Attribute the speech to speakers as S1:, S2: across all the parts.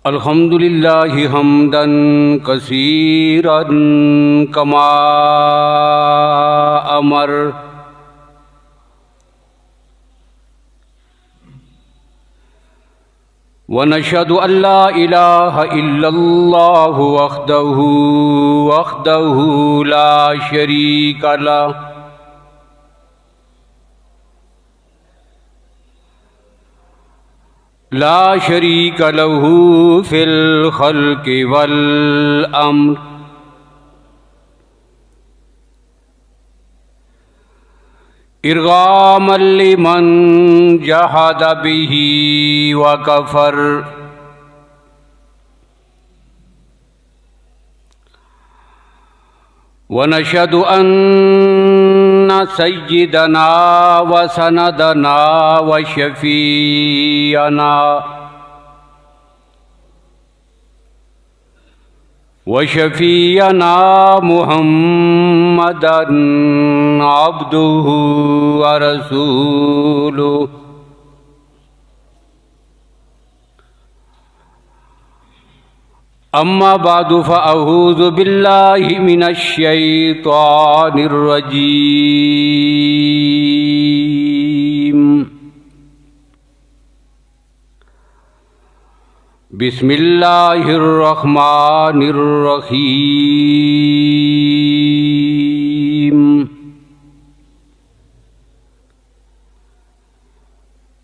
S1: अल्हम्दुलिल्लाहि हम्दन कसीरन कमा अमर व नशहदु अल्ला इलाहा इल्लल्लाहु वहदहु ला शरीका लह ला शरीक लहू फिल खल्क़ि वल अम्र इरगामल लिमन जहद बिही व कफर व नशहदु अन्ना सय्यिदना व सनदना व शफीअना मुहम्मदन अब्दुहु व रसूलुहु अम्मा बादु फ़अऊज़ु बिल्लाहि मिनश शैतानिर रजीम बिस्मिल्लाहिर रहमानिर रहीम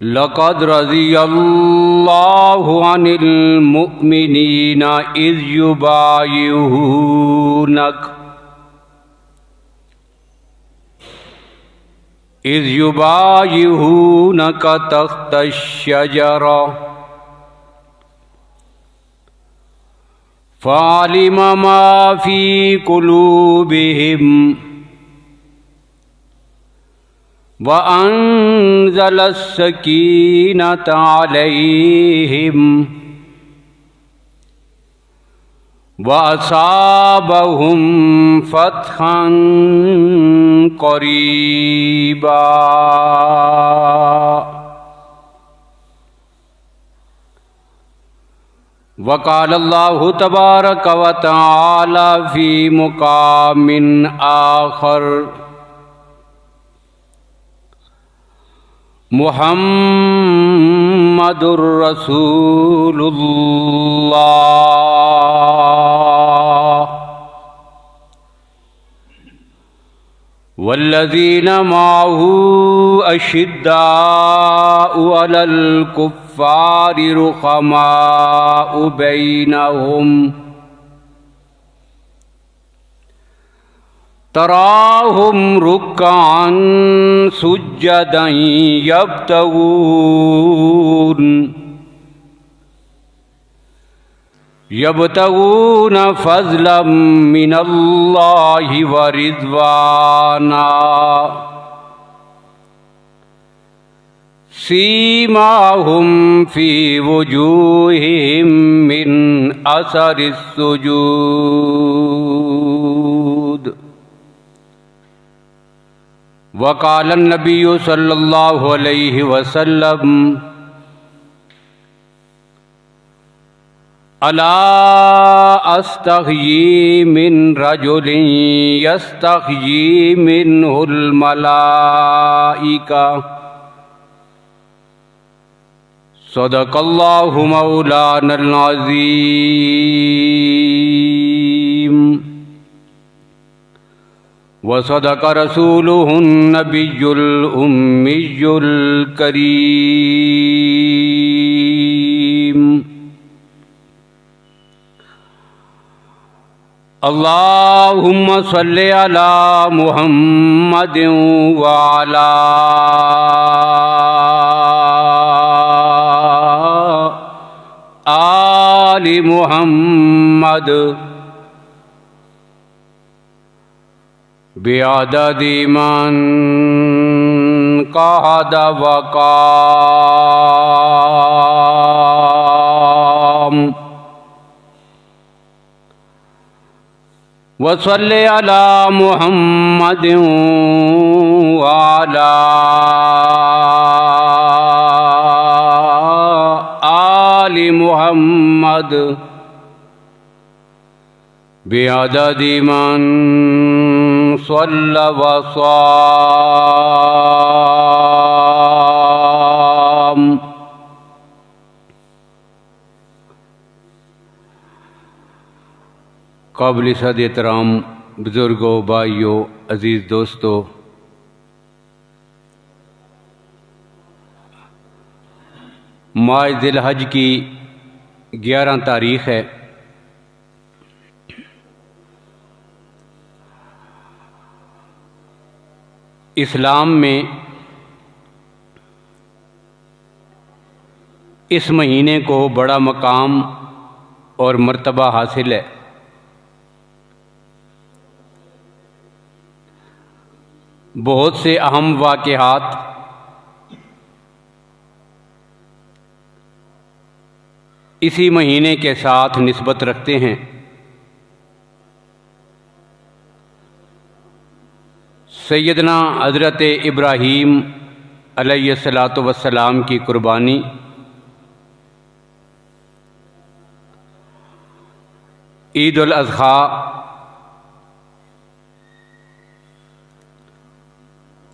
S1: लक़द रज़ियल्लाहु अनिल मुअ्मिनीना इज़ युबायिऊनक तहतश शजरा फ़अलिम मा फ़ी क़ुलूबिहिम व अंज़लस सकीनता अलैहिम व असाबहुम फ़तहन क़रीबा। वक़ाल अल्लाहु तबारक व तआला फ़ी मुक़ामिन आख़र मुहम्मदुर रसूलुल्लाह वल्लज़ीना माअहू अशिद्दाउ अलल कुफ़्फ़ारि रुहमाउ बैनहुम तराहुम रुक्कान सुज्जदन यब्तगून फ़ज़लन मिनल्लाहि व रिज़वाना सीमाहुम फ़ी वुजूहिहिम मिन असरिस सुजूद। वक़ाल नबिय्यु सल्लल्लाहु अलैहि वसल्लम अला अस्तहयी मिन रजुलिन यस्तहयी मिनहुल मलाइका सदक़ल्लाहु मौलानल अज़ीम व सदक़ रसूलुहुन नबियुल उम्मियुल करीम। अल्लाहुम्मा सल्लि अला मुहम्मदिन व अला आलि मुहम्मद बिअददि मन क़अद व क़ाम व सल्लि अला मुहम्मदिन व अला आलि मुहम्मद बिअददि मन सल्ला व साम। काबिल सद एहतराम बुजुर्गों, भाइयों, अजीज़ दोस्तों, माह ज़िलहज की 11 तारीख़ है। इस्लाम में इस महीने को बड़ा मकाम और मर्तबा हासिल है। बहुत से अहम वाक़यात इसी महीने के साथ निस्बत रखते हैं। सैयदना हज़रत इब्राहीम अलैहिस्सलातु वस्सलाम की कुर्बानी, ईद उल अज़हा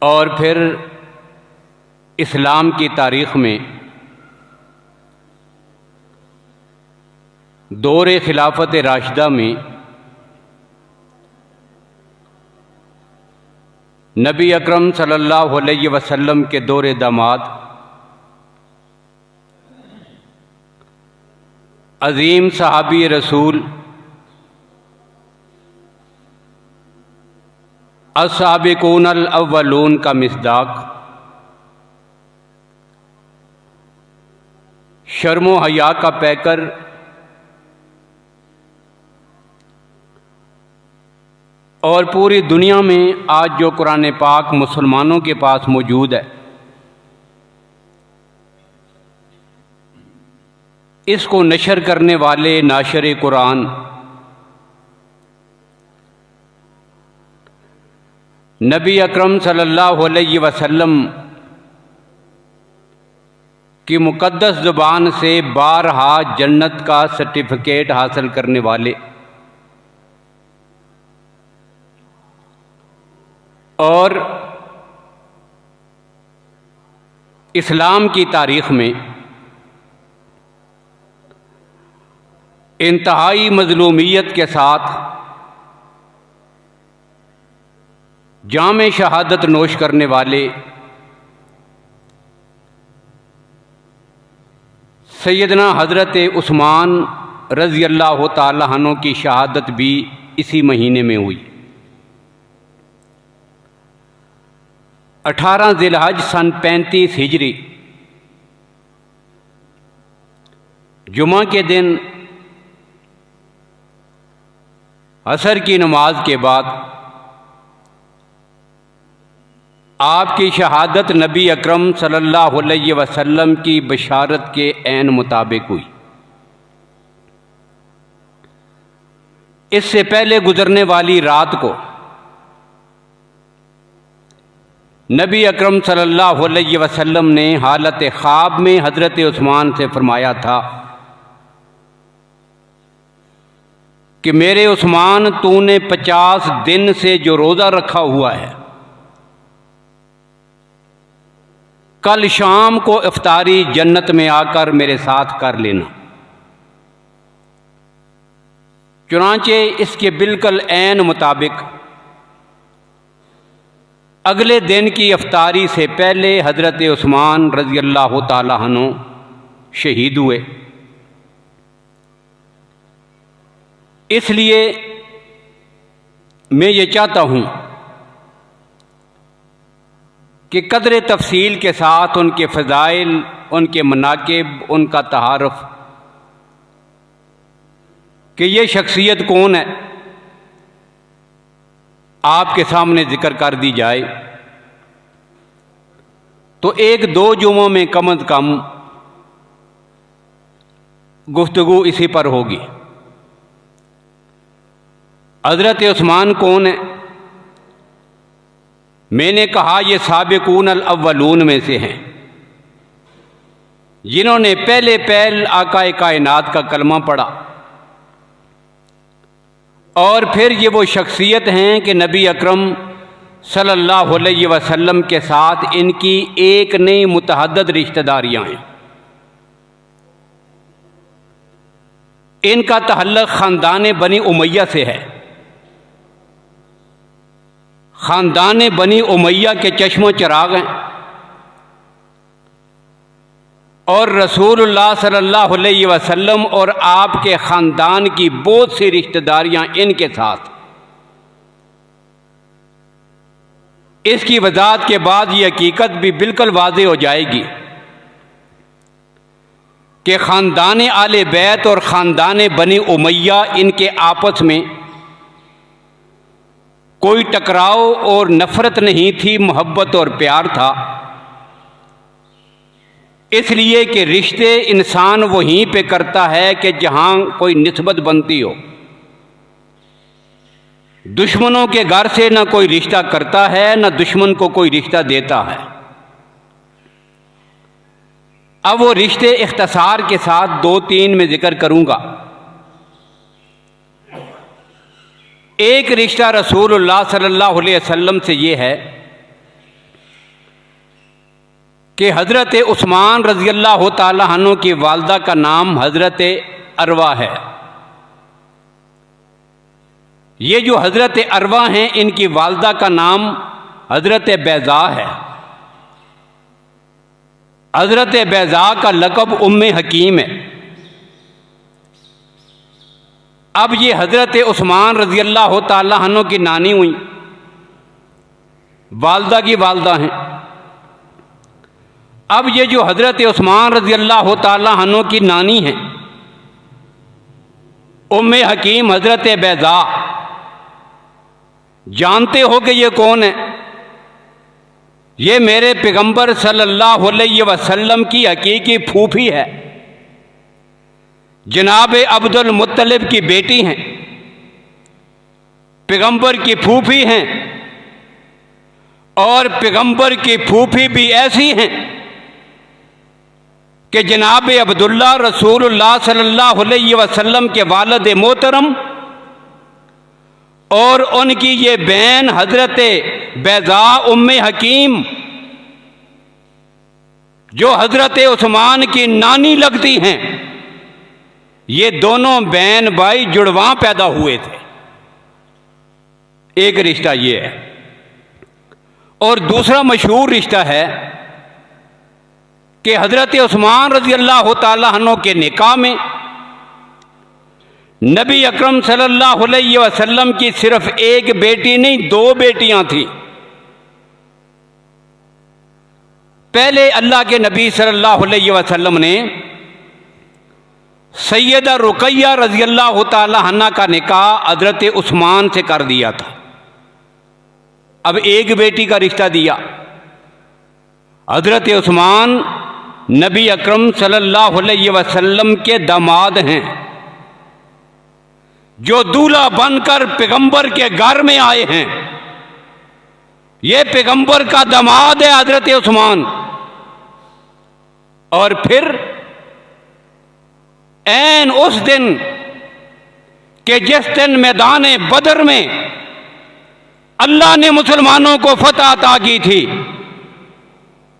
S1: और फिर इस्लाम की तारीख़ में दौरे खिलाफत राशिदा में नबी अकरम सल्लल्लाहु अलैहि वसल्लम के दौरे दामाद अज़ीम सहाबी रसूल अस्साबिकूनल अव्वलून का मिस्दाक, शर्म व हया का पैकर, और पूरी दुनिया में आज जो कुरान पाक मुसलमानों के पास मौजूद है, इसको नशर करने वाले नाशर कुरान नबी अकरम सल्लल्लाहु अलैहि वसल्लम की मुक़द्दस ज़ुबान से बारहा जन्नत का सर्टिफिकेट हासिल करने वाले और इस्लाम की तारीख़ में इंतहाई मज़लूमियत के साथ जामे शहादत नोश करने वाले सैयदना हज़रत उस्मान रज़ी अल्लाह ताला अन्हु की शहादत भी इसी महीने में हुई। 18 ज़िलहज सन 35 हिजरी जुमा के दिन असर की नमाज के बाद आपकी शहादत नबी अकरम सल्लल्लाहु अलैहि वसल्लम की बशारत के ऐन मुताबिक हुई। इससे पहले गुजरने वाली रात को नबी अकरम सल्लल्लाहु अलैहि वसल्लम ने हालत ख्वाब में हज़रत उस्मान से फरमाया था कि मेरे उस्मान, तूने 50 दिन से जो रोज़ा रखा हुआ है, कल शाम को इफ्तारी जन्नत में आकर मेरे साथ कर लेना। चुनांचे इसके बिल्कुल ऐन मुताबिक अगले दिन की इफ्तारी से पहले हज़रत उस्मान रज़ी अल्लाह ताला अन्हु शहीद हुए। इसलिए मैं ये चाहता हूँ कि कदर तफसील के साथ उनके फ़ज़ाइल, उनके मनाक़िब, उनका तआरुफ़ कि ये शख्सियत कौन है, आपके सामने ज़िक्र कर दी जाए तो 1-2 जुमों में कम अज़ कम गुफ्तगू इसी पर होगी। हज़रत उस्मान कौन है? मैंने कहा ये साबिकून अल अव्वलून में से हैं, जिन्होंने पहले पहल आकाए कायनात का कलमा पढ़ा, और फिर ये वो शख्सियत हैं कि नबी अकरम सल्लल्लाहु अलैहि वसल्लम के साथ इनकी एक नहीं मुतअद्दिद रिश्तेदारियां हैं। इनका तअल्लुक़ ख़ानदान बनी उमैया से है। ख़ानदान बनी उमैया के चश्मो चिराग हैं और रसूलुल्लाह सल्लल्लाहु अलैहि वसल्लम और आपके ख़ानदान की बहुत सी रिश्तेदारियां इनके साथ। इसकी वजाहत के बाद ये हकीकत भी बिल्कुल वाज़े हो जाएगी कि ख़ानदान आले बैत और ख़ानदान बनी उमैया इनके आपस में कोई टकराव और नफ़रत नहीं थी, मोहब्बत और प्यार था। इसलिए कि रिश्ते इंसान वहीं पे करता है कि जहाँ कोई निस्बत बनती हो। दुश्मनों के घर से ना कोई रिश्ता करता है, ना दुश्मन को कोई रिश्ता देता है। अब वो रिश्ते इख्तिसार के साथ 2-3 में जिक्र करूँगा। एक रिश्ता रसूलुल्लाह सल्लल्लाहु अलैहि वसल्लम से ये है कि हज़रत उस्मान रज़ियल्लाहु ताला अन्हु की वालदा का नाम हज़रत अरवा है। ये जो हज़रत अरवा हैं, इनकी वालदा का नाम हज़रत बैज़ा है। हज़रत बैज़ा का लक़ब उम्मे हकीम है। अब ये हज़रत उस्मान रज़ियल्लाहु ताला अन्हु की नानी हुई, वालदा की वालदा हैं। अब ये जो हज़रत उस्मान रज़ियल्लाहु ताला अन्हु की नानी हैं, उम्मे हकीम हज़रत बैज़ा, जानते हो कि ये कौन है? ये मेरे पैगंबर सल्लल्लाहु अलैहि वसल्लम की हकीकी फूफी है, जनाब अब्दुल मुत्तलिब की बेटी हैं, पैगंबर की फूफी हैं। और पैगंबर की फूफी भी ऐसी हैं कि जनाब अब्दुल्ला रसूलुल्लाह सल्लल्लाहु अलैहि वसल्लम के वालिद मोहतरम और उनकी ये बहन हज़रत बैज़ा उम्मे हकीम, जो हज़रत उस्मान की नानी लगती हैं, ये दोनों बहन भाई जुड़वां पैदा हुए थे। एक रिश्ता ये है। और दूसरा मशहूर रिश्ता है कि हज़रत उस्मान रज़ियल्लाहु ताला अन्हु के निकाह में नबी अकरम सल्लल्लाहु अलैहि वसल्लम की सिर्फ एक बेटी नहीं, 2 बेटियां थी। पहले अल्लाह के नबी सल्लल्लाहु अलैहि वसल्लम ने सैयदा रुकैया रज़ियल्लाहु ताला अन्हा का निकाह हज़रत उस्मान से कर दिया था। अब एक बेटी का रिश्ता दिया। हज़रत उस्मान नबी अकरम सल्लल्लाहु अलैहि वसल्लम के दामाद हैं, जो दूल्हा बनकर पैगंबर के घर में आए हैं। ये पैगंबर का दामाद है हज़रत उस्मान। और फिर ऐन उस दिन के जिस दिन मैदान बदर में अल्लाह ने मुसलमानों को फतह अता की थी,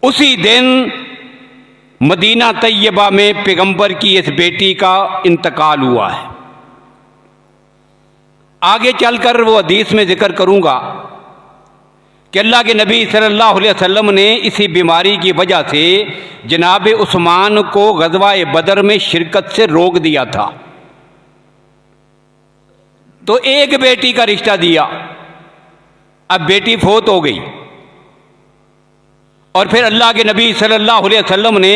S1: उसी दिन मदीना तैयबा में पैगंबर की इस बेटी का इंतकाल हुआ है। आगे चलकर वो हदीस में जिक्र करूंगा कि अल्लाह के नबी सल्लल्लाहु अलैहि वसल्लम ने इसी बीमारी की वजह से जनाब उस्मान को ग़ज़वा-ए बदर में शिरकत से रोक दिया था। तो एक बेटी का रिश्ता दिया। अब बेटी फौत हो गई और फिर अल्लाह के नबी सल्लल्लाहु अलैहि वसल्लम ने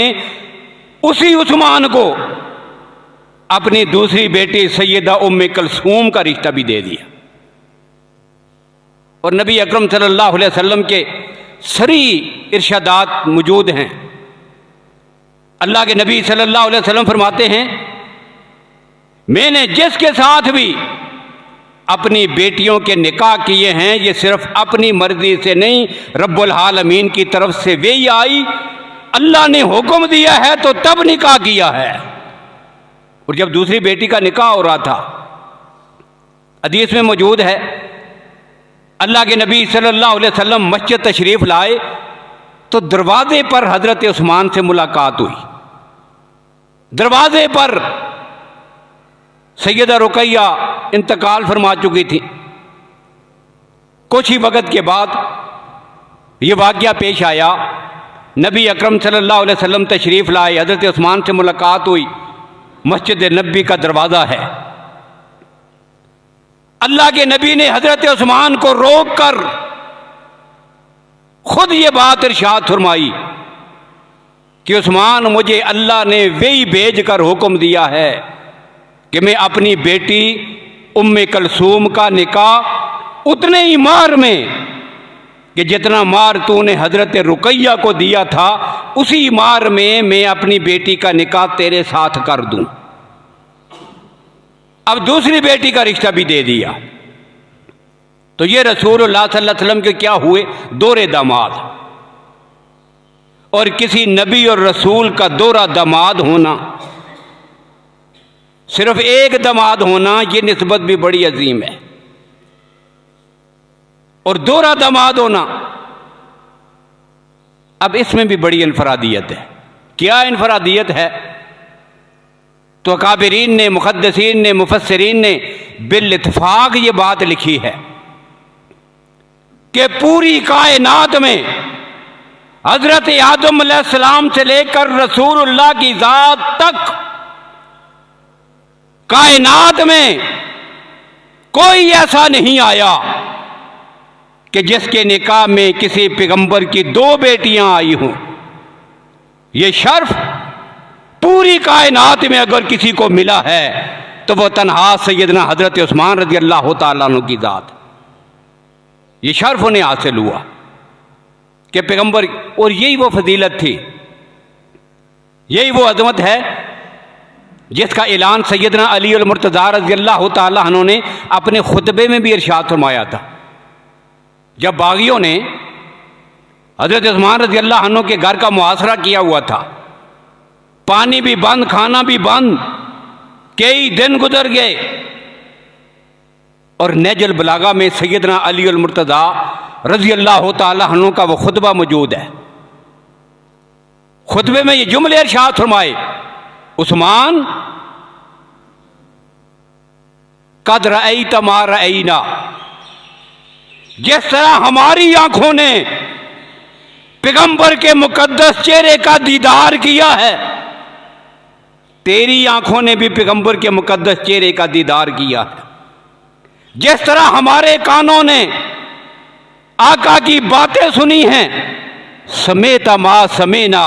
S1: उसी उस्मान को अपनी दूसरी बेटी सैयदा उम्मे कुलसूम का रिश्ता भी दे दिया। और नबी अकरम सल्लल्लाहु अलैहि वसल्लम के सरी इरशादात मौजूद हैं। अल्लाह के नबी सल्लल्लाहु अलैहि वसल्लम फरमाते हैं, मैंने जिसके साथ भी अपनी बेटियों के निकाह किए हैं, ये सिर्फ अपनी मर्जी से नहीं, रब्बुल आलमीन की तरफ से वे आई अल्लाह ने हुक्म दिया है तो तब निकाह किया है। और जब दूसरी बेटी का निकाह हो रहा था, हदीस में मौजूद है, अल्लाह के नबी सल्लल्लाहु अलैहि वसल्लम मस्जिद तशरीफ लाए तो दरवाजे पर हजरत उस्मान से मुलाकात हुई। दरवाजे पर सैयदा रुकैया इंतकाल फरमा चुकी थी। कुछ ही वक्त के बाद ये वाक़या पेश आया, नबी अकरम सल्लल्लाहु अलैहि वसल्लम तशरीफ़ लाए, हज़रत उस्मान से मुलाकात हुई, मस्जिद नबी का दरवाज़ा है। अल्लाह के नबी ने हज़रत उस्मान को रोक कर खुद ये बात इरशाद फरमाई कि उस्मान, मुझे अल्लाह ने वही भेज कर हुक्म दिया है कि मैं अपनी बेटी उम्मे कलसूम का निकाह उतने ही मार में कि जितना मार तूने हजरत रुकैया को दिया था, उसी मार में मैं अपनी बेटी का निकाह तेरे साथ कर दूं। अब दूसरी बेटी का रिश्ता भी दे दिया। तो ये रसूलुल्लाह सल्लल्लाहु अलैहि वसल्लम के क्या हुए? दोहरे दामाद। और किसी नबी और रसूल का दोहरा दामाद होना, सिर्फ एक दामाद होना, ये निस्बत भी बड़ी अजीम है। और दोहरा दामाद होना, अब इसमें भी बड़ी इनफरादियत है। क्या इनफरादियत है? तो अकाबिरीन ने, मुहद्दिसीन ने, मुफस्सिरीन ने बिल इत्फाक ये बात लिखी है कि पूरी कायनात में हजरत आदम अलैहिस्सलाम से लेकर रसूलुल्लाह की जात तक कायनात में कोई ऐसा नहीं आया कि जिसके निकाह में किसी पैगंबर की दो बेटियां आई हों। यह शर्फ पूरी कायनात में अगर किसी को मिला है तो वह तन्हा सैयदना हजरत उस्मान रज़ी अल्लाह तआला अन्हु की जात, ये शर्फ उन्हें हासिल हुआ कि पैगंबर। और यही वो फजीलत थी, यही वो अजमत है जिसका ऐलान सैयदना अली अल मुर्तज़ा रज़ी अल्लाह तआला अन्हु ने अपने खुतबे में भी इरशाद फरमाया था। जब बागियों ने हजरत उस्मान रज़ी अल्लाह अन्हु के घर का मुहासरा किया हुआ था, पानी भी बंद, खाना भी बंद, कई दिन गुजर गए। और नहजुल बलागा में सैयदना अली अल मुर्तज़ा रज़ी अल्लाह तआला अन्हु का वो खुतबा मौजूद है। खुतबे में ये जुमले इरशाद फरमाए, उस्मान कद रअयत मा रअयना, जिस तरह हमारी आंखों ने पैगंबर के मुकद्दस चेहरे का दीदार किया है, तेरी आंखों ने भी पैगंबर के मुकद्दस चेहरे का दीदार किया है। जिस तरह हमारे कानों ने आका की बातें सुनी हैं, समेता मा समेना,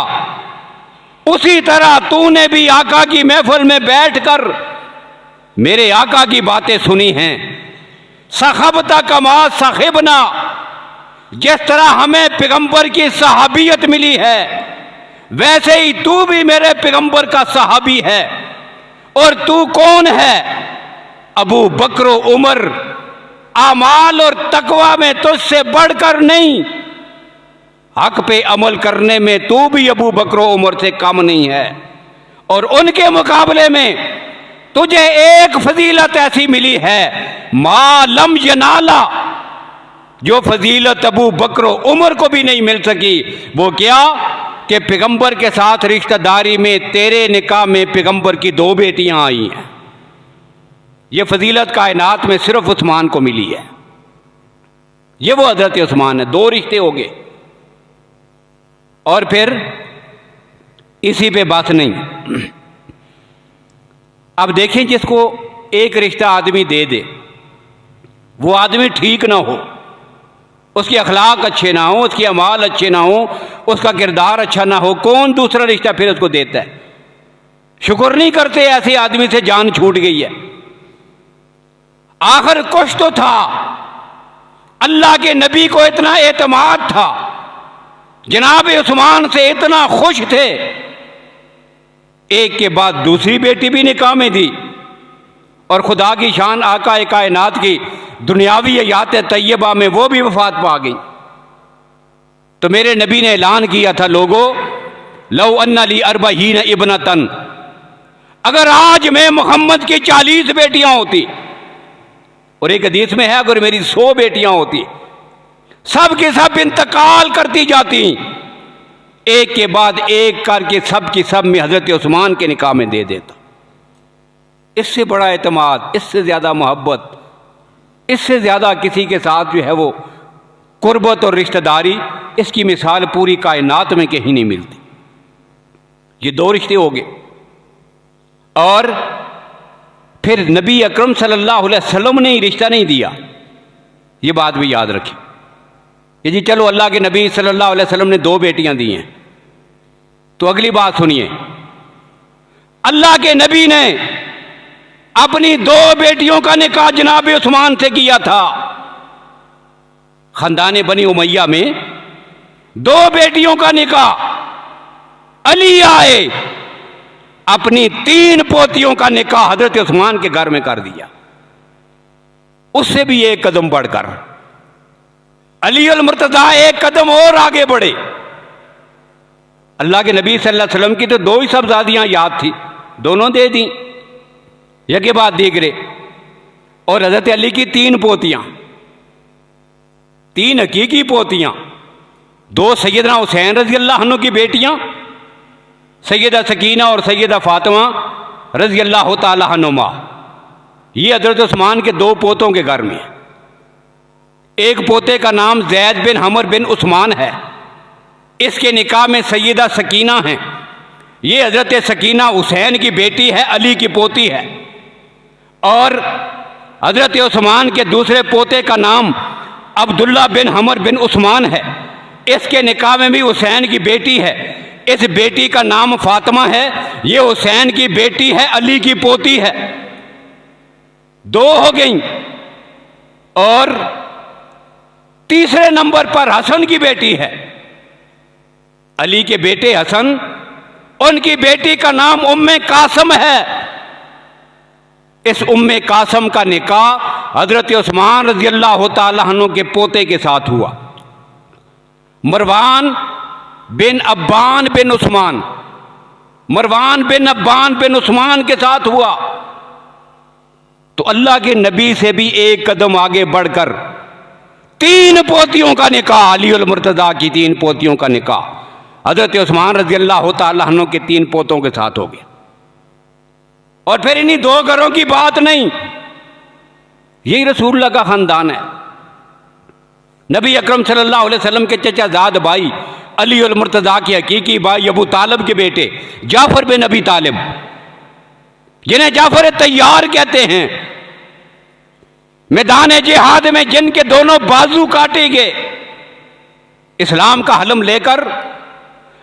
S1: उसी तरह तूने भी आका की महफिल में बैठकर मेरे आका की बातें सुनी हैं। सखबता कमा सखिबना, जिस तरह हमें पैगंबर की सहाबियत मिली है, वैसे ही तू भी मेरे पैगंबर का सहाबी है। और तू कौन है? अबू बकर उमर, आमाल और तकवा में तुझसे बढ़कर नहीं, हक पे अमल करने में तू भी अबू बकर उमर से कम नहीं है। और उनके मुकाबले में तुझे एक फजीलत ऐसी मिली है, मा लम यनाला, जो फजीलत अबू बकर उमर को भी नहीं मिल सकी। वो क्या? कि पैगंबर के साथ रिश्तेदारी में तेरे निकाह में पैगंबर की दो बेटियां आई हैं। ये फजीलत कायनात में सिर्फ उस्मान को मिली है। ये वो हजरत उस्मान है। दो रिश्ते हो गए। और फिर इसी पे बात नहीं। अब देखें, जिसको एक रिश्ता आदमी दे दे, वो आदमी ठीक ना हो, उसके अखलाक अच्छे ना हो, उसके अमाल अच्छे ना हो, उसका किरदार अच्छा ना हो, कौन दूसरा रिश्ता फिर उसको देता है? शुक्र नहीं करते ऐसे आदमी से जान छूट गई है। आखिर कुछ तो था, अल्लाह के नबी को इतना एतमाद था, जनाब उस्मान से इतना खुश थे, एक के बाद दूसरी बेटी भी निकाह में दी। और खुदा की शान आका कायनात की दुनियावी हयात तैयबा में वो भी वफात पा गई। तो मेरे नबी ने ऐलान किया था, लोगों लौ अन्ना ली अर्बईन इब्नतन, अगर आज मैं मोहम्मद की 40 बेटियां होती, और एक हदीस में है अगर मेरी 100 बेटियां होती, सब के सब इंतकाल करती जाती, एक के बाद एक करके सब की सब में हजरत उस्मान के निकाह में दे देता। इससे बड़ा एतमाद, इससे ज्यादा मोहब्बत, इससे ज्यादा किसी के साथ जो है वो कुर्बत और रिश्तेदारी, इसकी मिसाल पूरी कायनात में कहीं नहीं मिलती। ये 2 रिश्ते हो गए। और फिर नबी अकरम सल्लल्लाहु अलैहि वसल्लम ने ही रिश्ता नहीं दिया, ये बात भी याद रखें। ये जी चलो अल्लाह के नबी सल्लल्लाहु अलैहि वसल्लम ने 2 बेटियां दी हैं, तो अगली बात सुनिए, अल्लाह के नबी ने अपनी 2 बेटियों का निकाह जनाब उस्मान से किया था। खानदान बनी उमैया में 2 बेटियों का निकाह, अली आए अपनी 3 पोतियों का निकाह हजरत उस्मान के घर में कर दिया। उससे भी एक कदम बढ़कर अली अल मुर्तजा एक कदम और आगे बढ़े। अल्लाह के नबी सल्लल्लाहु अलैहि वसल्लम की तो 2 ही शहजादियां याद थी, दोनों दे दी, यज्ञ बाद दीगरे। और हजरत अली की 3 पोतियां, 3 हकीकी पोतियां, 2 सैयदना हुसैन रजी अल्लाह अन्हु की बेटियां, सैयदा सकीना और सैयदा फातिमा रजी अल्लाह तआला अन्हुमा। ये हजरत उस्मान के 2 पोतों के घर में। एक पोते का नाम जैद बिन हमर बिन उस्मान है, इसके निकाह में सैयदा सकीना है। ये हजरत सकीना हुसैन की बेटी है, अली की पोती है। और हजरत उस्मान के दूसरे पोते का नाम अब्दुल्ला बिन हमर बिन उस्मान है, इसके निकाह में भी हुसैन की बेटी है। इस बेटी का नाम फातिमा है, ये हुसैन की बेटी है, अली की पोती है। 2 हो गई। और तीसरे नंबर पर हसन की बेटी है, अली के बेटे हसन, उनकी बेटी का नाम उम्मे कासम है। इस उम्मे कासम का निकाह हजरत उस्मान रजी अल्लाह तआला अन्हु के पोते के साथ हुआ, मरवान बिन अब्बान बिन उस्मान, मरवान बिन अब्बान बिन उस्मान के साथ हुआ। तो अल्लाह के नबी से भी एक कदम आगे बढ़कर 3 पोतियों का निकाह, अली अल मुर्तजा की 3 पोतियों का निकाह हजरत उस्मान रजी अल्लाह तआला अन्हु के 3 पोतों के साथ हो गया। और फिर इन्हीं 2 घरों की बात नहीं, यही रसूलुल्लाह का खानदान है। नबी अकरम सल्लल्लाहु अलैहि वसल्लम के चचाजाद भाई अली अल मुर्तजा के हकीकी भाई अबू तालिब के बेटे जाफर बिन अबी तालिब, जिन्हें जाफर तैयार कहते हैं, मैदान जिहाद में जिनके दोनों बाजू काटे गए, इस्लाम का हलम लेकर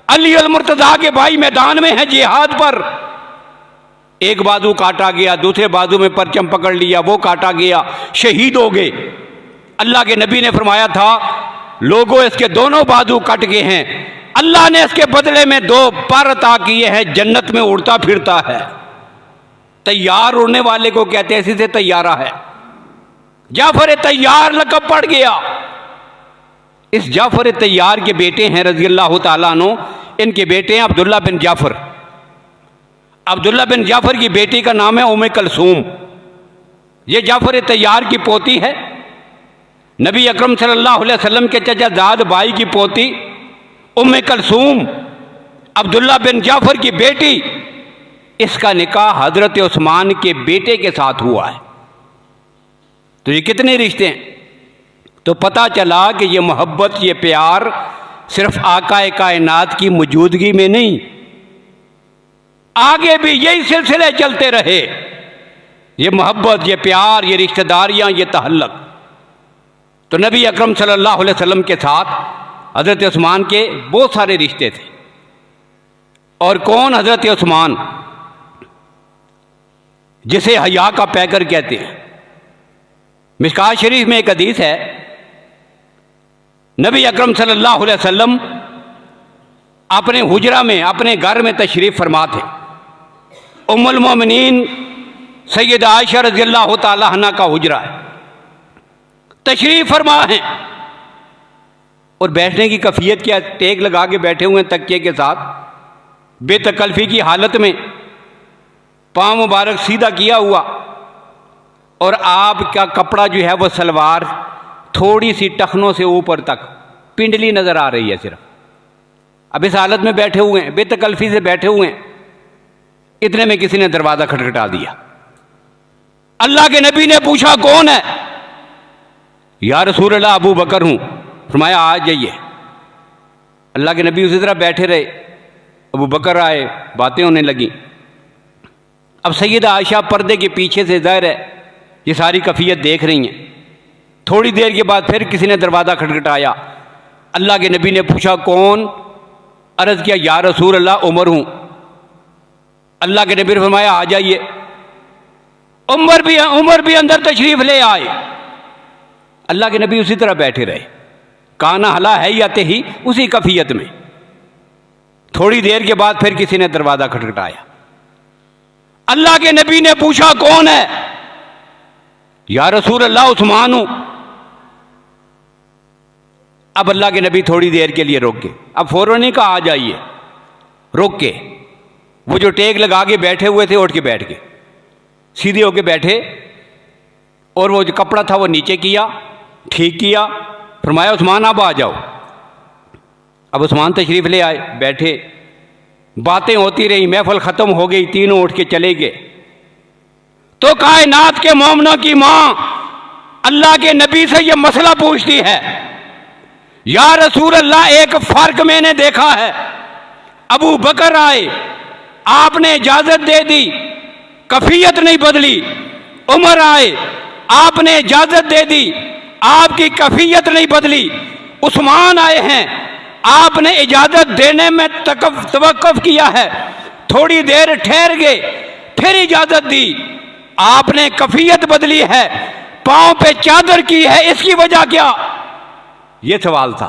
S1: अली अल मुर्तजा के भाई मैदान में हैं जिहाद पर। एक बाजू काटा गया, दूसरे बाजू में परचम पकड़ लिया, वो काटा गया, शहीद हो गए। अल्लाह के नबी ने फरमाया था, लोगों इसके दोनों बाजू कट गए हैं, अल्लाह ने इसके बदले में 2 पर अता किए हैं, जन्नत में उड़ता फिरता है। तैयार उड़ने वाले को कहते हैं, इसी से तैयारा है। जाफर तैयार लक़ब पड़ गया। इस जाफर तैयार के बेटे हैं रजी अल्लाह तआला अन्हु, इनके बेटे हैं अब्दुल्ला बिन जाफर। अब्दुल्ला बिन जाफर की बेटी का नाम है उम्मे कलसूम। ये जाफर तैयार की पोती है। नबी अकरम सल्लल्लाहु अलैहि वसल्लम के चचाजाद भाई की पोती उम्मे कलसूम, अब्दुल्ला बिन जाफर की बेटी, इसका निकाह हजरत उस्मान के बेटे के साथ हुआ है। तो ये कितने रिश्ते हैं? तो पता चला कि ये मोहब्बत, ये प्यार सिर्फ आकाए कायनात की मौजूदगी में नहीं, आगे भी यही सिलसिले चलते रहे। ये मोहब्बत, ये प्यार, ये रिश्तेदारियां, ये तहल्लुक। तो नबी अकरम सल्लल्लाहु अलैहि वसल्लम के साथ हजरत उस्मान के बहुत सारे रिश्ते थे। और कौन हजरत उस्मान, जिसे हया का पैकर कहते हैं। मिशकात शरीफ में एक हदीस है, नबी अकरम सल्लल्लाहु अलैहि वसल्लम अपने हुजरा में, अपने घर में तशरीफ फरमा थे। उम्मुल मोमिनीन सैयदा आयशा रज़ी अल्लाह तआला अन्हा का हुजरा है, तशरीफ फरमा है। और बैठने की कैफियत क्या, टेक लगा के बैठे हुए हैं तकिए के साथ। बेतकल्फ़ी की हालत में, पाँव मुबारक सीधा किया हुआ, और आपका कपड़ा जो है वो सलवार थोड़ी सी टखनों से ऊपर तक पिंडली नज़र आ रही है सिर्फ। अब इस हालत में बैठे हुए हैं, बेतकल्फ़ी से बैठे हुए हैं। इतने में किसी ने दरवाज़ा खटखटा दिया। अल्लाह के नबी ने पूछा कौन है? या रसूल अल्लाह, अबू बकर हूँ। फरमाया आ जाइए। अल्लाह के नबी उसी तरह बैठे रहे। अबू बकर आए, बातें होने लगी। अब सैयदा आयशा पर्दे के पीछे से, ज़ाहिर है ये सारी कफ़ियत देख रही हैं। थोड़ी देर के बाद फिर किसी ने दरवाज़ा खटखटाया। अल्लाह के नबी ने पूछा कौन? अर्ज़ किया या रसूल अल्लाह, उमर हूँ। अल्लाह के नबी ने फरमाया आ जाइए। उमर भी अंदर तशरीफ़ ले आए। अल्लाह के नबी उसी तरह बैठे रहे, काना हला है याते ही उसी कफ़ियत में। थोड़ी देर के बाद फिर किसी ने दरवाज़ा खटखटाया। अल्लाह के नबी ने पूछा कौन है? या रसूल अल्लाह, उस्मान हूं। अब अल्लाह के नबी थोड़ी देर के लिए रोक के, अब फौरन नहीं कहा आ जाइए, रोक के, वो जो टेक लगा के बैठे हुए थे उठ के बैठ गए, सीधे होके बैठे, और वो जो कपड़ा था वो नीचे किया, ठीक किया। फरमाया उस्मान अब आ जाओ। अब उस्मान तशरीफ़ ले आए, बैठे, बातें होती रही, महफिल ख़त्म हो गई, तीनों उठ के चले गए। तो कायनात के मोमिनों की मां अल्लाह के नबी से ये मसला पूछती है, या रसूल अल्लाह, एक फ़र्क मैंने देखा है। अबू बकर आए, आपने इजाज़त दे दी, कफ़ियत नहीं बदली। उमर आए, आपने इजाज़त दे दी, आपकी कफ़ियत नहीं बदली। उस्मान आए हैं, आपने इजाज़त देने में तवक्कुफ़ किया है, थोड़ी देर ठहर गए, फिर इजाज़त दी, आपने कफ़ियत बदली है, पाँव पे चादर की है, इसकी वजह क्या? ये सवाल था।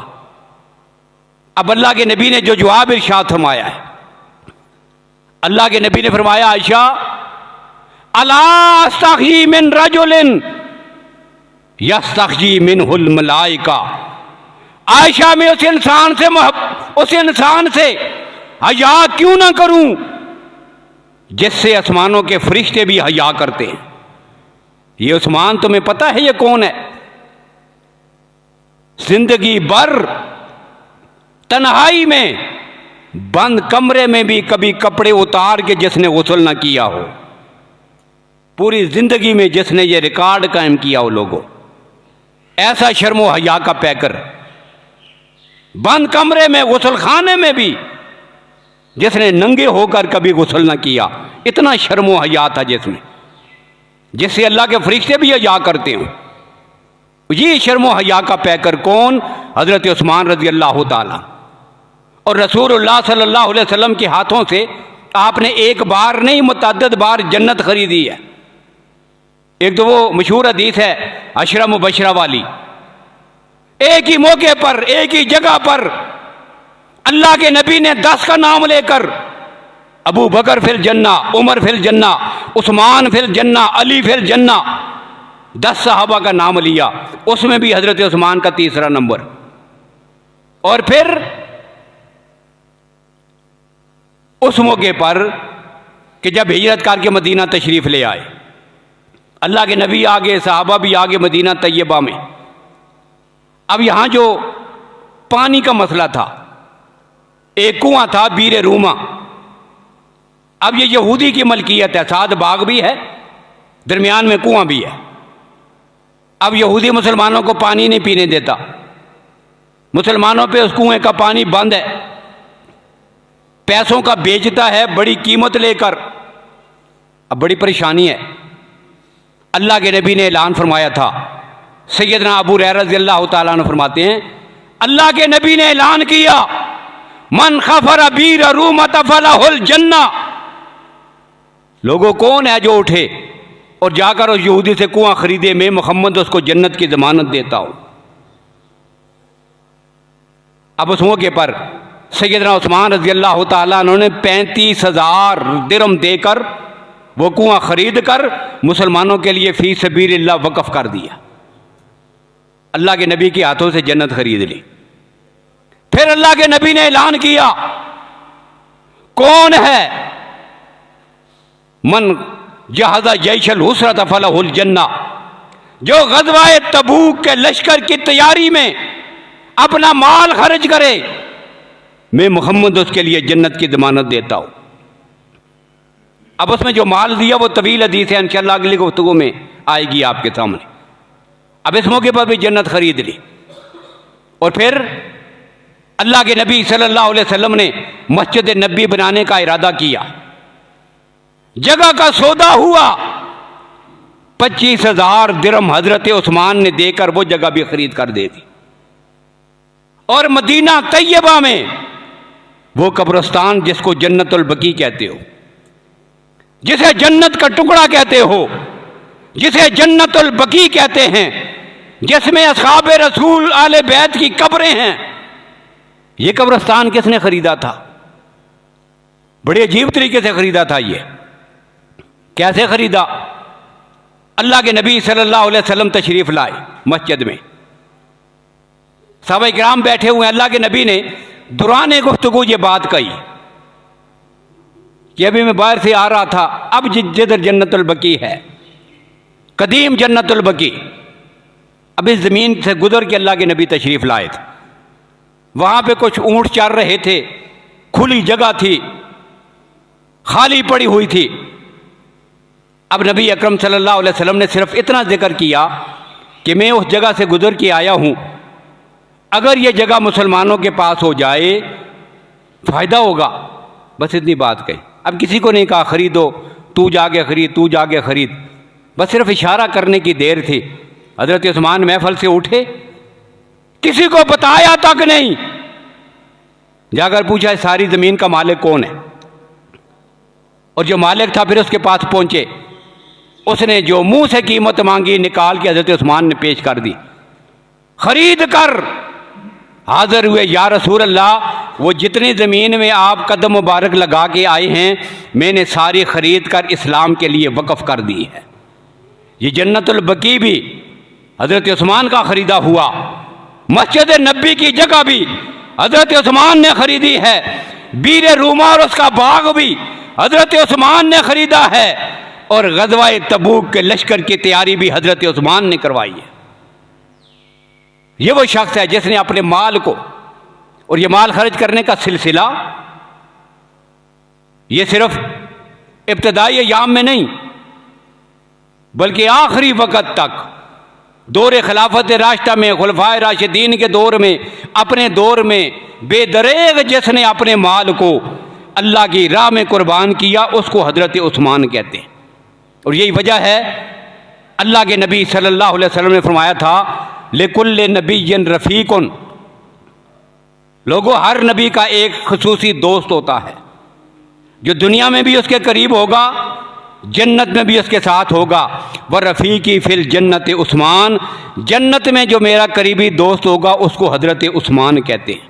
S1: अब अल्लाह के नबी ने जो जवाब इरशाद फरमाया है, अल्लाह के नबी ने फरमाया आयशा, अला अस्तग़ी मिन रजुलिन यस्तग़ी मिनहुल मलाइका। आयशा, मैं उस इंसान से हया क्यों ना करूं जिससे आसमानों के फरिश्ते भी हया करते हैं। ये उस्मान तुम्हें पता है ये कौन है? जिंदगी भर तन्हाई में बंद कमरे में भी कभी कपड़े उतार के जिसने गुस्ल ना किया हो, पूरी जिंदगी में जिसने ये रिकॉर्ड कायम किया हो लोगों, ऐसा शर्मो हया का पैकर, बंद कमरे में गुस्ल खाने में भी जिसने नंगे होकर कभी गुस्ल ना किया, इतना शर्मो हया था जिसमें, जिससे अल्लाह के फरिश्ते भी हया करते हो। ये शर्मो हया का पैकर कौन? हजरत उस्मान रजी अल्लाह ताला। और रसूलुल्लाह सल्लल्लाहु अलैहि वसल्लम के हाथों से आपने एक बार नहीं मुतअद्दिद बार जन्नत खरीदी है। एक तो वो मशहूर हदीस है अशरा मुबशरा वाली, एक ही मौके पर, एक ही जगह पर अल्लाह के नबी ने 10 का नाम लेकर, अबू बकर फिल जन्ना, उमर फिल जन्ना, उस्मान फिल जन्ना, अली फिल जन्ना, 10 सहाबा का नाम लिया, उसमें भी हजरत उस्मान का तीसरा नंबर। और फिर उस मौके पर कि जब हिजरत करके मदीना तशरीफ ले आए, अल्लाह के नबी आगे, सहाबा भी आगे मदीना तैयबा में। अब यहां जो पानी का मसला था, एक कुआं था बीर रूमा। अब ये यहूदी की मलकियत है, साथ बाग भी है, दरमियान में कुआं भी है। अब यहूदी मुसलमानों को पानी नहीं पीने देता, मुसलमानों पे उस कुएं का पानी बंद है, पैसों का बेचता है बड़ी कीमत लेकर। अब बड़ी परेशानी है। अल्लाह के नबी ने ऐलान फरमाया था, सैयदना अबू हुरैरा रज़ियल्लाहु ताला अन्हु फरमाते हैं, अल्लाह के नबी ने ऐलान किया, मन खफर बीर रूमत फलहुल जन्ना। लोगों कौन है जो उठे और जाकर उस यहूदी से कुआं खरीदे, मैं मोहम्मद उसको जन्नत की जमानत देता हूं। अब उस मौके पर सैयदना उस्मान रज़ियल्लाहु ताला अन्हु ने 35,000 दिरहम देकर वो कुआं खरीद कर मुसलमानों के लिए फी सबीलिल्लाह वक़फ़ कर दिया। अल्लाह के नबी के हाथों से जन्नत खरीद ली। फिर अल्लाह के नबी ने ऐलान किया, कौन है? मन जहाजा जैशल हुसरत फलहुल जन्ना, जो गज़वाए तबूक के लश्कर की तैयारी में अपना माल खर्च करे, मैं मोहम्मद उसके लिए जन्नत की जमानत देता हूं। अब उसमें जो माल दिया वो तवील हदीस है, इंशाअल्लाह अगली गुफ्तगू में आएगी आपके सामने। अब इस मौके पर भी जन्नत खरीद ली और फिर अल्लाह के नबी सल्लल्लाहु अलैहि वसल्लम ने मस्जिद नबी बनाने का इरादा किया। जगह का सौदा हुआ, 25,000 दिरहम हजरत उस्मान ने देकर वो जगह भी खरीद कर दे दी। और मदीना तैयबा में वो कब्रिस्तान जिसको जन्नतुल बकी कहते हो, जिसे जन्नत का टुकड़ा कहते हो, जिसे जन्नतुल बकी कहते हैं, जिसमें असहाबे रसूल आले बैत की कब्रें हैं, ये कब्रिस्तान किसने खरीदा था? बड़े अजीब तरीके से खरीदा था। ये कैसे खरीदा? अल्लाह के नबी सल्लल्लाहु अलैहि वसल्लम तशरीफ लाए मस्जिद में, सहाबा किराम बैठे हुए। अल्लाह के नबी ने दुराने गुफ्तगू ये बात कही कि अभी मैं बाहर से आ रहा था, अब जिधर जन्नतुल बकी है, कदीम जन्नतुल बकी, अब इस ज़मीन से गुजर के अल्लाह के नबी तशरीफ़ लाए थे। वहाँ पे कुछ ऊँट चर रहे थे, खुली जगह थी, खाली पड़ी हुई थी। अब नबी अकरम सल्लल्लाहु अलैहि वसल्लम ने सिर्फ इतना जिक्र किया कि मैं उस जगह से गुजर के आया हूँ, अगर ये जगह मुसलमानों के पास हो जाए फ़ायदा होगा, बस इतनी बात कही। अब किसी को नहीं कहा खरीदो, तू जाके खरीद, तू जाके खरीद, बस सिर्फ इशारा करने की देर थी। हज़रत उस्मान महफल से उठे, किसी को बताया तक नहीं, जाकर पूछा सारी ज़मीन का मालिक कौन है? और जो मालिक था फिर उसके पास पहुंचे, उसने जो मुंह से कीमत मांगी निकाल के हज़रत उस्मान ने पेश कर दी। खरीद कर हाजिर हुए, या रसूल अल्लाह, वो जितनी ज़मीन में आप कदम मुबारक लगा के आए हैं, मैंने सारी खरीद कर इस्लाम के लिए वक़फ़ कर दी है। ये जन्नतुल बकी भी हज़रत उस्मान का ख़रीदा हुआ, मस्जिद नबी की जगह भी हज़रत उस्मान ने ख़रीदी है, बीर रूमा और उसका बाग भी हज़रत उस्मान ने ख़रीदा है, और ग़ज़वाए तबूक के लश्कर की तैयारी भी हज़रत उस्मान ने करवाई है। ये वो शख्स है जिसने अपने माल को, और ये माल खर्च करने का सिलसिला ये सिर्फ इब्तदाई अय्याम में नहीं बल्कि आखिरी वक़्त तक, दौर खिलाफत राशिदा में, खुलफाए राशिदीन के दौर में, अपने दौर में बेदरेग जिसने अपने माल को अल्लाह की राह में कुर्बान किया, उसको हज़रत उस्मान कहते हैं। और यही वजह है अल्लाह के नबी सल्लल्लाहु अलैहि वसल्लम ने फरमाया था, लिकुल्ल नबिय्यिन रफ़ीकुन, लोगों हर नबी का एक खुसूसी दोस्त होता है, जो दुनिया में भी उसके करीब होगा, जन्नत में भी उसके साथ होगा। व रफ़ीकी फिल जन्नत उस्मान, जन्नत में जो मेरा करीबी दोस्त होगा उसको हज़रत उस्मान कहते हैं।